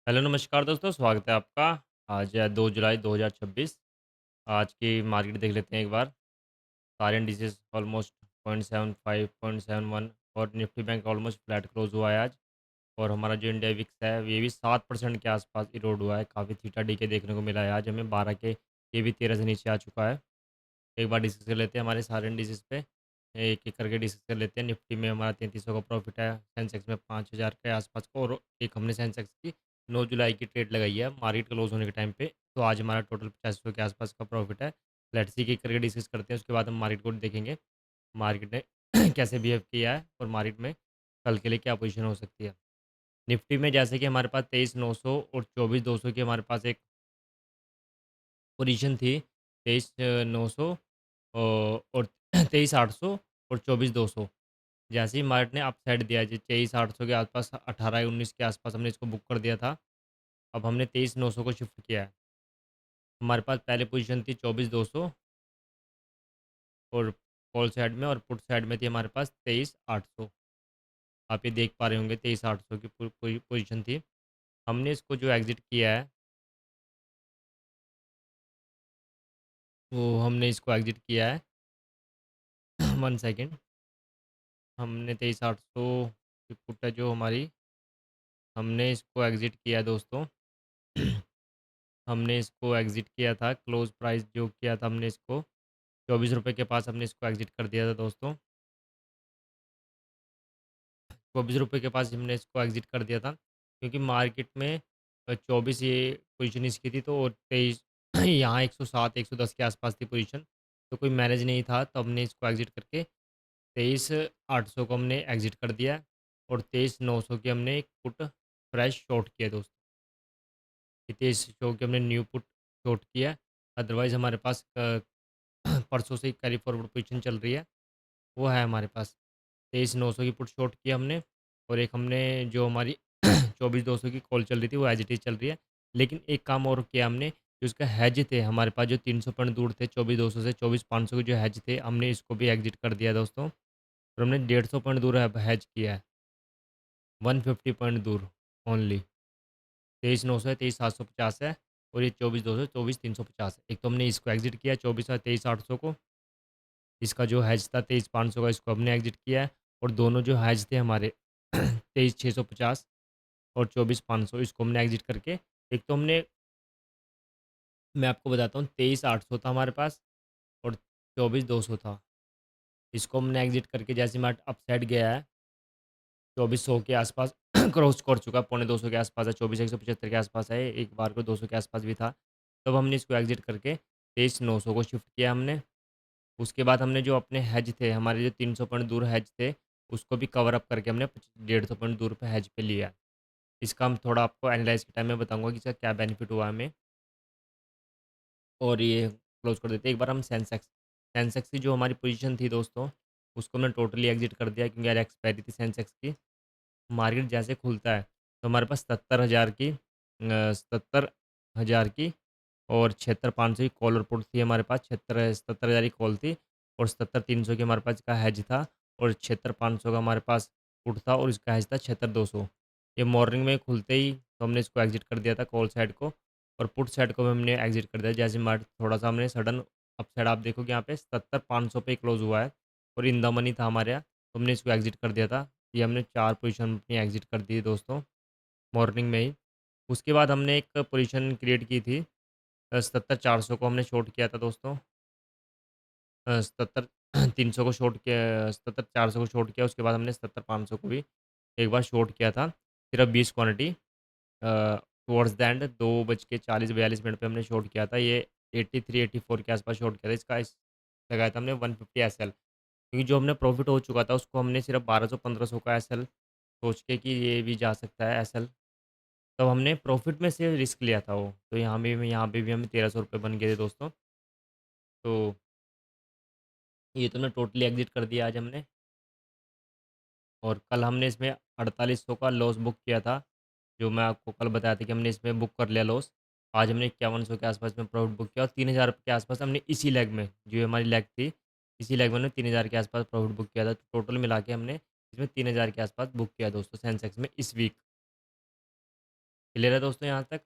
Hello नमस्कार दोस्तों, स्वागत है आपका। आज है 2 जुलाई 2026। आज की मार्केट देख लेते हैं एक बार। सारे इंडिसेस ऑलमोस्ट 0.75, 0.71 और Nifty bank almost flat close हुआ है आज। और हमारा जो इंडिया विक्स है ये भी 7% के आसपास इरोड हुआ है। काफ़ी थीटा डीके देखने को मिला है आज हमें 12 के, ये भी 13 से नीचे आ चुका है। एक बार डिस्कस कर लेते हैं हमारे सारे इंडिसेस पे। एक-एक करके डिस्कस कर लेते हैं। निफ्टी में हमारा 3300 का प्रॉफिट है, सेंसेक्स में 5000 के आसपास का, और एक हमने सेंसेक्स की 9 जुलाई की ट्रेड लगाई है मार्केट क्लोज़ होने के टाइम पे। तो आज हमारा टोटल 8500 के आसपास का प्रॉफिट है। लेट्स सी एक करके डिस्कस करते हैं, उसके बाद हम मार्केट को देखेंगे। मार्केट ने कैसे बिहेव किया है और मार्केट में कल के लिए क्या पोज़ीशन हो सकती है। निफ्टी में जैसे कि हमारे पास 23,900 और 24,200 की हमारे पास एक पोज़ीशन थी। 23,900 और 23,800 और 24,200। जैसे ही मार्केट ने अपसाइड दिया जी 23,800 के आसपास, 18-19 के आसपास हमने इसको बुक कर दिया था। अब हमने 23,900 को शिफ्ट किया है। हमारे पास पहले पोजीशन थी 24,200 और कॉल साइड में, और पुट साइड में थी हमारे पास 23,800। आप ये देख पा रहे होंगे 23,800 की पोजीशन थी। हमने इसको जो एग्ज़िट किया है, वो हमने इसको एग्ज़िट किया है। 1 सेकंड। हमने 23,800 की पुट है जो हमारी, हमने इसको एग्ज़िट किया है दोस्तों। हमने इसको एग्ज़िट किया था, क्लोज़ प्राइस जो किया था हमने इसको ₹24 के पास हमने इसको एग्ज़िट कर दिया था दोस्तों। ₹24 के पास हमने इसको एग्ज़िट कर दिया था, क्योंकि मार्केट में 24 ये पोज़ीशन इसकी थी, तो 23 यहाँ 107, 110 के आसपास थी पोज़ीशन। तो कोई मैनेज नहीं था, तो हमने इसको एग्ज़िट करके 23,800 को हमने एग्ज़िट कर दिया, और 23,900 की हमने एक पुट फ्रेश शॉर्ट किया दोस्तों। 23,000 की हमने न्यू पुट शॉर्ट किया। अदरवाइज़ हमारे पास परसों से ही कैरी फॉरवर्ड पोज़ीशन चल रही है, वो है हमारे पास। 23,900 की पुट शॉर्ट की हमने, और एक हमने जो हमारी 24,200 की कॉल चल रही थी, वो एज़ इट इज़ चल रही है। लेकिन एक काम और किया हमने, जो उसका हेज थे हमारे पास, जो 300 पॉइंट दूर थे 24,200 से 24,500 के जो हेज थे, हमने इसको भी एग्ज़िट कर दिया दोस्तों। और हमने 150 पॉइंट दूर अब हेज किया है, 150 पॉइंट दूर ओनली। 23,900 है, 23,750 है, और ये 24,200, 24,350 है। एक तो हमने इसको एग्ज़िट किया 24 23,800 को। इसका जो हैज था 23,500 का, इसको हमने एग्ज़िट किया है। और दोनों जो हैज थे हमारे 23,650 और 24,500, इसको हमने एग्ज़िट करके, एक तो हमने, मैं आपको बताता हूँ, 23,800 था हमारे पास, और 24,200 था। इसको हमने एग्ज़िट करके जैसे मार्केट अपसाइड गया है, 2400 के आसपास क्रॉस कर चुका है, पौने 200 के आसपास है, 24,175 के आसपास है, एक बार को 200 के आसपास भी था। तब हमने इसको एग्ज़िट करके 23,900 को शिफ्ट किया हमने। उसके बाद हमने जो अपने हेज थे, हमारे जो 300 पॉइंट दूर हेज थे, उसको भी कवर अप करके हमने 150 पॉइंट दूर पे हेज पे लिया। इसका हम थोड़ा आपको एनालाइज़ के टाइम में बताऊँगा कि इसका क्या बेनिफिट हुआ हमें, और ये क्लोज़ कर देते हैं। एक बार हम सेंसेक्स, सेंसेक्स की जो हमारी पोज़ीशन थी दोस्तों, उसको हमने टोटली एग्ज़िट कर दिया, क्योंकि यार एक्सपायरी थी सेंसेक्स की। मार्केट जैसे खुलता है, तो हमारे पास 77,000 की 77,000 की और 76,500 की कॉल और पुट थी हमारे पास। 77,000 की कॉल थी, और 77,300 की हमारे पास का हेज था, और 76,500 का हमारे पास पुट था, और इसका हेज था 76,200। ये मॉर्निंग में खुलते ही तो हमने इसको एग्ज़िट कर दिया था कॉल साइड को, और पुट साइड को भी हमने एग्ज़िट कर दिया। जैसे मार्केट थोड़ा-सा हमने सडन अपसाइड, आप देखोगे यहाँ पे 77,500 पे क्लोज़ हुआ है, और इन द मनी था हमारे यहाँ, तो हमने इसको एग्ज़िट कर दिया था। ये हमने 4 पोज़ीशन अपनी एग्ज़िट कर दी दोस्तों, मॉर्निंग में ही। उसके बाद हमने एक पोज़ीशन क्रिएट की थी, 77,400 को हमने शॉर्ट किया था दोस्तों। 77,300 को शॉर्ट किया, 77,400 को शॉर्ट किया, उसके बाद हमने 77,500 को भी एक बार शॉर्ट किया था। सिर्फ 20 quantity towards the end 2:40-42 minute पे हमने शॉर्ट किया था। ये 83-84 के आसपास शॉर्ट किया था। इसका लगाया था हमने 150 एसएल, क्योंकि जो हमने प्रॉफ़िट हो चुका था, उसको हमने सिर्फ 1200-1500 का एसएल सोच के कि ये भी जा सकता है एसएल, तब हमने प्रॉफ़िट में से रिस्क लिया था वो। तो यहाँ पे भी हमें ₹1,300 बन गए थे दोस्तों। तो ये तो ना टोटली एग्ज़िट कर दिया आज हमने, और कल हमने इसमें 4800 का लॉस बुक किया था, जो मैं आपको कल बताया था कि हमने इसमें बुक कर लिया लॉस। आज हमने 5100 के आसपास में प्रॉफ़िट बुक किया, और 3000 के आसपास हमने इसी लेग में, जो हमारी लेग थी, इसी लेग में हमने 3000 के आसपास प्रॉफ़िट बुक किया था। तो टोटल मिला के हमने इसमें 3000 के आसपास बुक किया दोस्तों सेंसेक्स में इस वीक। क्लियर है दोस्तों यहाँ तक?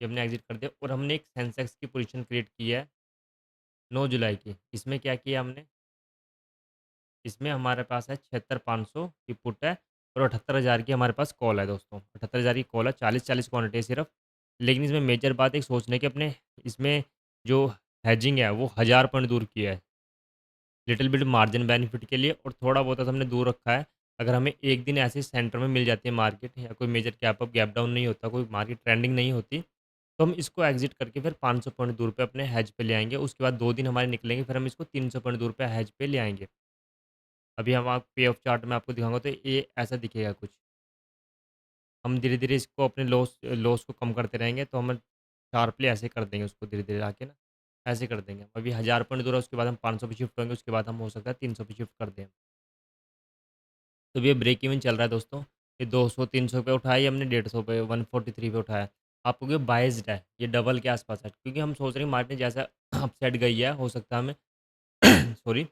कि हमने एग्ज़िट कर दिया और हमने एक सेंसेक्स की पोज़ीशन क्रिएट की है 9 जुलाई की। इसमें क्या किया हमने, इसमें हमारे पास है 76,500 की पुट है और 78,000 की हमारे पास कॉल है दोस्तों। 78,000 की कॉल है, 40-40 क्वांटिटी है सिर्फ़। लेकिन इसमें मेजर बात एक सोचने की, अपने इसमें जो हेजिंग है वो 1000 पॉइंट दूर की है। लिटिल बिट मार्जिन बेनिफिट के लिए और थोड़ा बहुत हमने दूर रखा है। अगर हमें एक दिन ऐसे सेंटर में मिल जाती है मार्केट, या कोई major gap up gap down नहीं होता, कोई मार्केट ट्रेंडिंग नहीं होती, तो हम इसको एग्ज़िट करके फिर 500 पॉइंट दूर पे अपने हेज पे ले आएँगे। उसके बाद 2 दिन हमारे निकलेंगे, फिर हम इसको 300 पॉइंट दूर पे हेज पे ले आएँगे। अभी हम आप पे ऑफ चार्ट में आपको दिखाऊँगा तो ये ऐसा दिखेगा कुछ। हम धीरे-धीरे इसको अपने लॉस लॉस को कम करते रहेंगे, तो हम शार्पली ऐसे कर देंगे उसको धीरे-धीरे आके ना, ऐसे कर देंगे। अभी 1000 पॉइंट दूर है, उसके बाद हम 500 पे शिफ्ट होंगे, उसके बाद हम हो सकता है 300 पे शिफ्ट कर दें। तो ये ब्रेक इवन चल रहा है दोस्तों। ये 200-300 पे उठाया, ये हमने 150 पे 143 पे उठाया। आप कहोगे बाइस्ड है, ये डबल के आस-पास है, क्योंकि हम सोच रहे हैं मार्केट जैसा अपसाइड गई है, हो सकता है हमें सॉरी,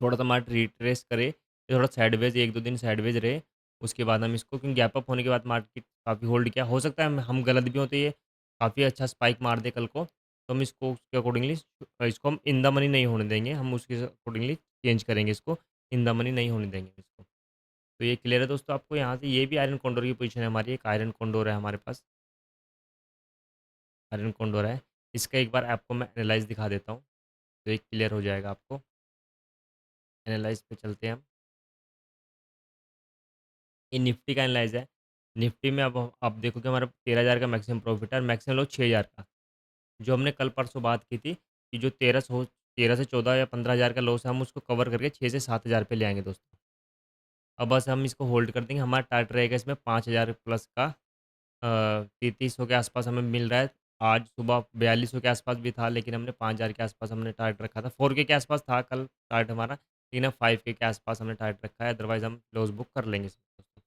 थोड़ा-सा मार्केट रिट्रेस करे, ये थोड़ा साइडवेज़ 1-2 दिन साइडवेज़ रहे, उसके बाद हम इसको, क्योंकि गैप अप होने के बाद मार्केट काफ़ी होल्ड किया, हो सकता है हम गलत भी हों, तो ये काफ़ी अच्छा स्पाइक मार दे कल को, तो हम इसको उसके अकॉर्डिंगली इसको हम इन द मनी नहीं होने देंगे, हम उसके अकॉर्डिंगली चेंज करेंगे इसको, इन द मनी नहीं होने देंगे इसको। तो ये क्लियर है दोस्तों आपको, यहाँ से ये भी आयरन कोंडोर की पोजीशन है हमारी, एक आयरन कोंडोर है हमारे पास, आयरन कोंडोर है। इसका एक बार आपको मैं एनालाइज़ दिखा देता हूँ, तो ये क्लियर हो जाएगा आपको। एनालाइज़ पे चलते हैं हम। ये निफ्टी का एनालाइज़ है। निफ्टी में अब आप देखोगे हमारा 13,000 का मैक्सिमम प्रॉफिट है और मैक्सिमम लॉस 6,000 का। जो हमने कल परसों बात की थी कि जो 13 से 14 या 15,000 का लॉस है, हम उसको कवर करके 6 से 7,000 पे ले आएँगे दोस्तों। अब बस हम इसको होल्ड कर देंगे, हमारा टारगेट रहेगा इसमें 5,000 प्लस का, 3300 के आसपास हमें मिल रहा है। आज सुबह 4200 के आसपास भी था, लेकिन हमने 5000 के आसपास हमने टारगेट रखा था। 4K के आसपास था कल टारगेट हमारा, लेकिन अब 5K के आसपास हमने टारगेट रखा है, अदरवाइज़ हम लॉस बुक कर लेंगे इसमें।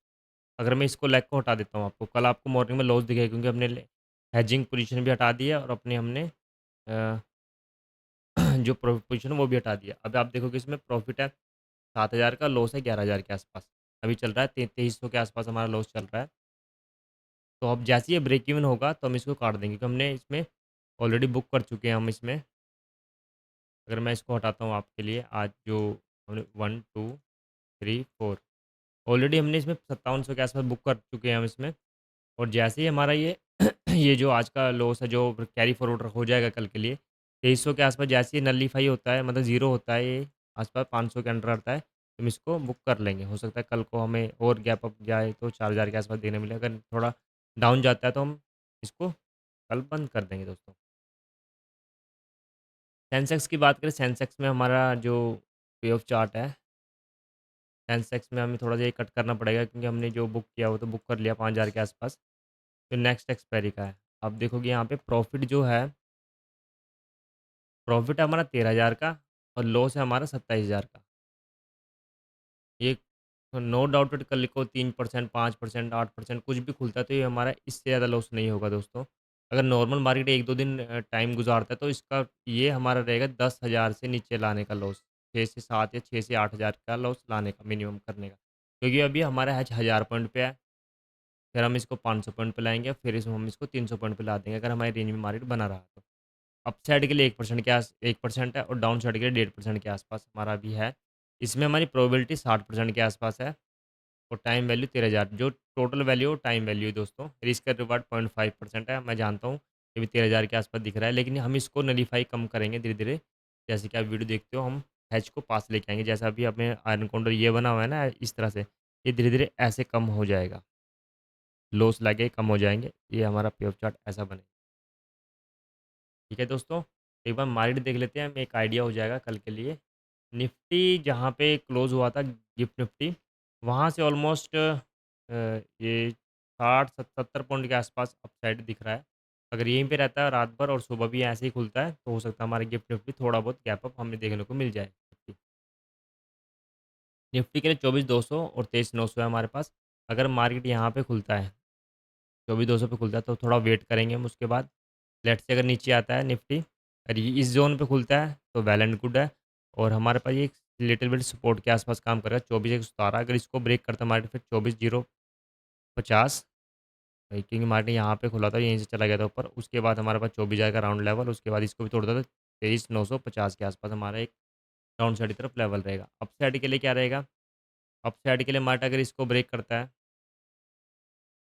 अगर मैं इसको लेग को हटा देता हूँ आपको, कल आपको मॉर्निंग में लॉस दिखेगा, क्योंकि हमने हेजिंग पोजीशन भी हटा दी है और अपने हमने अ, जो पोजीशन है वो भी हटा दिया। अब आप देखोगे इसमें प्रॉफिट है 7,000 का, लॉस है 11,000 के आसपास। अभी चल रहा है 2300 के आसपास हमारा लॉस चल रहा है। तो अब जैसे ही ये ब्रेक इवन होगा तो हम इसको काट देंगे, क्योंकि हमने इसमें ऑलरेडी बुक कर चुके हैं हम इसमें। अगर मैं इसको हटाता हूँ आपके लिए, आज जो हमने 1, 2, 3, 4 ऑलरेडी हमने इसमें 5700 के आसपास बुक कर चुके हैं हम इसमें। और जैसे ही हमारा ये ये जो आज का लॉस है, जो कैरी फॉरवर्ड हो जाएगा कल के लिए, 2300 के आसपास जैसे ही नल्लीफाई होता है, मतलब ज़ीरो होता है, ये आसपास 500 के अंडर आता है, तो हम इसको बुक कर लेंगे। हो सकता है कल को हमें और गैप अप जाए तो 4,000 के आसपास देने मिले। अगर थोड़ा डाउन जाता है तो हम इसको कल बंद कर देंगे दोस्तों। सेंसेक्स की बात करें, सेंसेक्स में हमारा जो पे ऑफ चार्ट है, सेंसेक्स में हमें थोड़ा-सा ये कट करना पड़ेगा, क्योंकि हमने जो बुक किया वो तो बुक कर लिया 5,000 के आसपास। तो नेक्स्ट एक्सपायरी का है। आप देखोगे यहाँ पे प्रॉफ़िट जो है, प्रॉफ़िट है हमारा 13,000 का और लॉस है हमारा 27,000 का। ये नो डाउटेड कल को 3%, 5%, 8% कुछ भी खुलता है, तो ये हमारा इससे ज़्यादा लॉस नहीं होगा दोस्तों। अगर नॉर्मल मार्केट 1-2 दिन टाइम गुज़ारता है, तो इसका ये हमारा रहेगा 10,000 से नीचे लाने का लॉस। 6 से 7 या 6 से 8,000 का लॉस लाने का, मिनिमम करने का। क्योंकि अभी हमारा हैच 1000 पॉइंट पे है, फिर हम इसको 500 पॉइंट पे लाएँगे, फिर हम इसको 300 पॉइंट पे ला देंगे, अगर हमारी रेंज में मार्केट बना रहा तो। अपसाइड के लिए 1% के 1% है और डाउन साइड के लिए 1.5% के आसपास हमारा भी है। इसमें हमारी प्रोबेबिलिटी 60% के आसपास है और टाइम वैल्यू 13,000, जो टोटल वैल्यू टाइम वैल्यू है दोस्तों। रिस्क रिवार्ड 0.5% है, मैं जानता हूँ ये भी 13,000 के आसपास दिख रहा है, लेकिन हम इसको नलीफाई कम करेंगे धीरे-धीरे। जैसे कि आप वीडियो देखते हो, हम हैच को पास लेके आएँगे। जैसा अभी हमें आयरन कॉन्डोर ये बना हुआ है ना, इस तरह से, ये धीरे-धीरे ऐसे कम हो जाएगा। लॉस लगे कम हो जाएँगे, ये हमारा पे ऑफ चार्ट ऐसा बनेगा। ठीक है दोस्तों, एक बार मार्केट देख लेते हैं, हमें एक आइडिया हो जाएगा कल के लिए। निफ्टी जहाँ पे क्लोज़ हुआ था, गिफ्ट निफ्टी, वहाँ से ऑलमोस्ट ये 60-70 पॉइंट के आसपास अपसाइड दिख रहा है। अगर यहीं पे रहता है रात भर और सुबह भी ऐसे ही खुलता है, तो हो सकता है हमारा गिफ्ट निफ्टी थोड़ा बहुत गैप अप हमें देखने को मिल जाए। निफ्टी के लिए 24,200 और 23,900 है हमारे पास। अगर मार्केट यहाँ पे खुलता है, 24,200 पे खुलता है, तो थोड़ा वेट करेंगे हम उसके बाद। लेट्स से अगर नीचे आता है निफ्टी और ये इस ज़ोन पे खुलता है, तो वेल एंड गुड है और हमारे पास ये एक लिटिल बिट सपोर्ट के आसपास काम करेगा 24,117। अगर इसको ब्रेक करता है मार्केट, फिर 24,050 क्योंकि मार्केट यहाँ पे खुला था, यहीं से चला गया था ऊपर। उसके बाद हमारे पास 24,000 का राउंड लेवल, उसके बाद इसको भी तोड़ता था 23,950 के आसपास हमारा एक डाउन साइड की तरफ लेवल रहेगा। अप साइड के लिए क्या रहेगा? अप साइड के लिए मार्केट अगर इसको ब्रेक करता है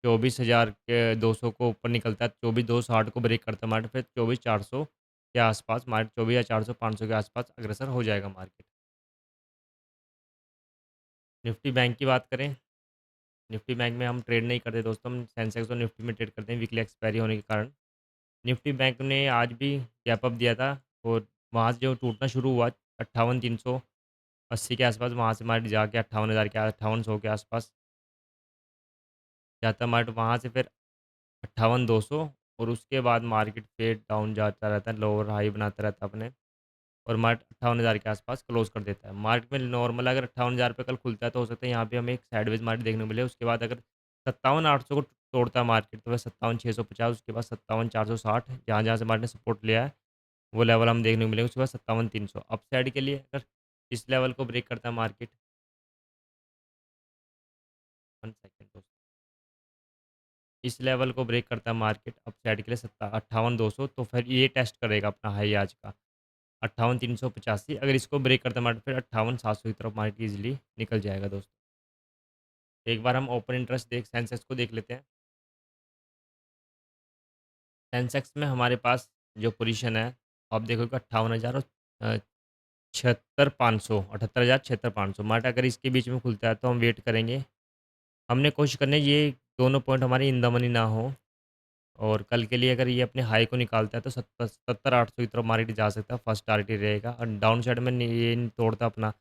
24,000 के 200 को ऊपर निकलता है, 24,260 को ब्रेक करता है मार्केट, फिर 24,400 के आसपास मार्केट, 24,400 500 के आसपास अग्रसर हो जाएगा मार्केट। निफ्टी बैंक की बात करें, निफ्टी बैंक में हम ट्रेड नहीं करते दोस्तों, हम सेंसेक्स और निफ्टी में ट्रेड करते हैं वीकली एक्सपायरी होने के कारण। निफ्टी बैंक ने आज भी गैप अप दिया था और वहाँ से जो टूटना शुरू हुआ 58,380 के आसपास, वहाँ से मार्केट जाके 58,000 के 5800 के आसपास जाता है मार्केट, वहाँ से फिर 58,200 और उसके बाद मार्केट फिर डाउन जाता रहता है, लोअर हाई बनाता रहता है अपने, और मार्केट 58,000 के आसपास क्लोज़ कर देता है। मार्केट में नॉर्मल अगर 58,000 पे कल खुलता है तो हो सकता है यहाँ पे हमें एक साइडवेज़ मार्केट देखने को मिले। उसके बाद अगर 57,800 को तोड़ता है मार्केट तो वह 57,650, उसके बाद 57,460, जहाँ-जहाँ से मार्केट ने सपोर्ट लिया है, वो लेवल हम देखने को मिलेंगे। उसके बाद 57,300 अप साइड के लिए अगर इस लेवल को ब्रेक करता है मार्केट, 1 सेकंड दोस्तों, इस लेवल को ब्रेक करता है मार्केट अप साइड के लिए 58,200, तो फिर ये टेस्ट करेगा अपना हाई आज का 58,385। अगर इसको ब्रेक करता है मार्केट फिर 58,700 की तरफ मार्केट ईज़िली निकल जाएगा दोस्तों। एक बार हम ओपन इंटरेस्ट सेंसेक्स को देख लेते हैं। सेंसेक्स में हमारे पास जो पोजीशन है, आप देखोगे 58,000 और 76,500, 78,000 76,500 मार्केट अगर इसके बीच में खुलता है तो हम वेट करेंगे। हमने कोशिश करनी है ये दोनों पॉइंट हमारे इन द मनी ना हो, और कल के लिए अगर ये अपने हाई को निकालता है तो 70,800 की तरफ मार्केट जा सकता है, फर्स्ट टारगेट ही रहेगा। और डाउन साइड में ये नहीं तोड़ता अपना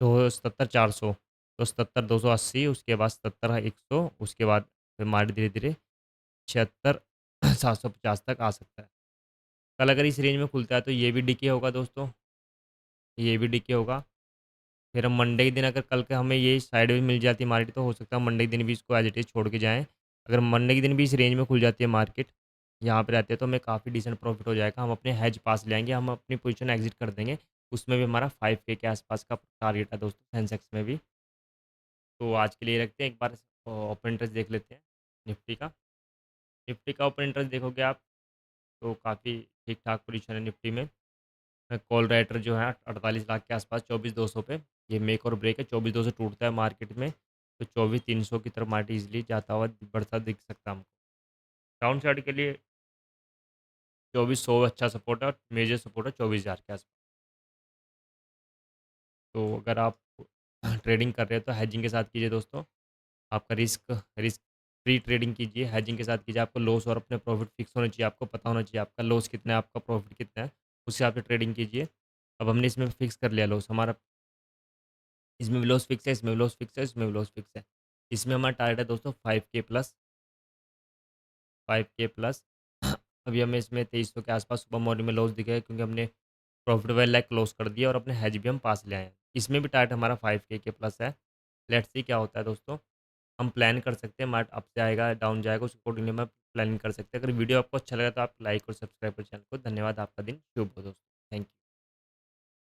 तो 77,400, तो 77,280, उसके बाद 77,100, उसके बाद फिर मार्केट धीरे-धीरे 76,750 तक आ सकता है। कल अगर इस रेंज में खुलता है तो ये भी डिके होगा दोस्तों, ये भी डिके होगा। फिर हम मंडे के दिन अगर कल के हमें ये साइडवेज मिल जाती है मार्केट तो हो सकता है मंडे के दिन भी इसको एज़ इट इज़ छोड़ के जाएँ। अगर मंडे के दिन भी इस रेंज में खुल जाती है मार्केट, यहाँ पे रहते हैं तो हमें काफ़ी डिसेंट प्रॉफिट हो जाएगा। हम अपने हेज पास ले आएँगे, हम अपनी पोज़ीशन एग्ज़िट कर देंगे। उसमें भी हमारा 5K के आसपास का टारगेट है दोस्तों सेंसेक्स में भी। तो आज के लिए रखते हैं, एक बार ओपन इंटरेस्ट देख लेते हैं निफ्टी का। निफ्टी का ओपन इंटरेस्ट देखोगे आप तो काफ़ी ठीक-ठाक पोज़ीशन है निफ्टी में। कॉल राइटर जो है 48 लाख के आसपास 24,200 पे, ये मेक और ब्रेक है। 24,200 टूटता है मार्केट में तो 24,300 की तरफ मार्केट ईज़िली जाता हुआ बढ़ता दिख सकता है हमको। डाउन साइड के लिए 24,100 अच्छा सपोर्ट है और मेजर सपोर्ट है 24,000 के आसपास। तो अगर आप ट्रेडिंग कर रहे हो तो हेजिंग के साथ कीजिए दोस्तों। आपका रिस्क रिस्क फ्री ट्रेडिंग कीजिए, हेजिंग के साथ कीजिए। आपको लॉस और अपने प्रॉफिट फिक्स होने चाहिए, आपको पता होना चाहिए आपका लॉस कितना है, आपका प्रॉफिट कितना है, उस हिसाब से ट्रेडिंग कीजिए। अब हमने इसमें फिक्स कर लिया लॉस हमारा, इसमें भी लॉस फिक्स है, इसमें भी लॉस फिक्स है, इसमें भी लॉस फिक्स है। इसमें हमारा टारगेट है दोस्तों 5K प्लस, 5K प्लस। अभी हमें इसमें 2300 के आसपास सुबह मॉर्निंग में लॉस दिखे हैं क्योंकि हमने प्रॉफिट वेल लाइक क्लोज कर दिया और अपने हेज भी हम पास ले आए हैं। इसमें भी टारगेट हमारा 5K के प्लस है। लेट्स सी क्या होता है दोस्तों। हम प्लान कर सकते हैं मार्केट अप जाएगा, डाउन जाएगा, उस अकॉर्डिंगली हम प्लानिंग कर सकते हैं। अगर वीडियो आपको अच्छा लगा तो आप लाइक और सब्सक्राइब करें चैनल को। धन्यवाद, आपका दिन शुभ हो दोस्तों। Thank you.